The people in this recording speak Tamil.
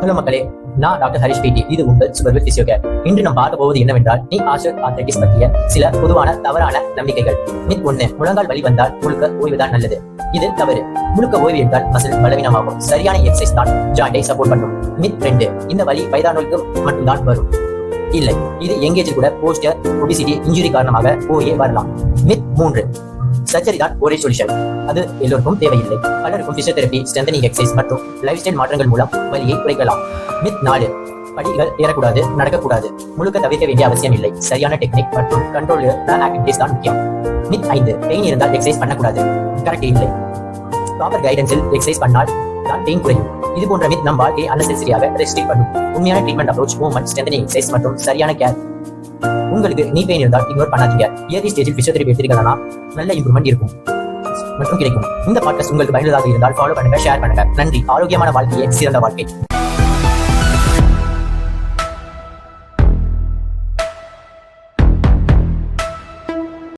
ஹலோ மக்களே, நான் டாக்டர் ஹரிஷ் பிடி. இது உங்கள் சுபர்வில் பிசியோ கேர். இன்று நாம் பார்க்க போவது என்னவென்றால் நீ ஆர்த்ரைட்டிஸ் பற்றிய சில பொதுவான தவறான நம்பிக்கைகள். மித் 1, முழங்கால் வலி வந்தால் முழுக்க ஓய்வுதான் நல்லது. இது தவறு. முழுக்க ஓய்வு என்றால் மசில் பலவீனமாகும். சரியான எக்ஸசைஸ் தான் ஜாயிண்டை சப்போர்ட் பண்ணும். மித் 2, இந்த வலி வயதானவர்களுக்கு மட்டும்தான் வரும். இல்லை, இது எங்கேஜில் கூட போஸ்டர் ஒபிசிட்டி இன்ஜுரி காரணமாக ஓயே வரலாம். மித் 3, சர்ஜரி தான் ஒரே சொல்யூஷன். அது எல்லோருக்கும் தேவையில்லை. பலருக்கும் பிசியோதெரபி, ஸ்ட்ரென்தனிங் எக்ஸசைஸ் மற்றும் லைஃப் ஸ்டைல் மாற்றங்கள் மூலம் வலியை குறைக்கலாம். மித் 4, படிகள் ஏறக்கூடாது, நடக்கக்கூடாது. முழுக்க தவிர்க்க வேண்டிய அவசியம் இல்லை. சரியான டெக்னிக் மற்றும் கண்ட்ரோல் ஆக்டிவிட்டிஸ் தான் முக்கியம். மித் 5, பெயின் இருந்தால் எக்ஸசைஸ் பண்ணக்கூடாது. கரெக்ட் இல்லை. ப்ராப்பர் கைடன்ஸில் எக்ஸசைஸ் பண்ணால் தான் பெயின் குறையும். இது போன்ற மித் நம் வாழ்க்கையை அன்னெசரியாக ரெஸ்ட்ரிக்ட் பண்ணும். உண்மையான treatment approach, movement, strengthening exercise மற்றும் சரியான கேர். உங்களுக்கு நீ பெயின் இருந்தால் இக்னோர் பண்ணாதீங்க. இயர்லி ஸ்டேஜில் பிசியோதெரபி எடுத்துட்டீங்கன்னா நல்ல இம்ப்ரூவ்மெண்ட் இருக்கும் மற்றும் கிடைக்கும். இந்த பாட்காஸ்ட் உங்களுக்கு பயனுள்ளதாக இருந்தால் ஃபாலோ பண்ணுங்க, ஷேர் பண்ணுங்க. நன்றி. ஆரோக்கியமான வாழ்க்கையே சிறந்த வாழ்க்கை.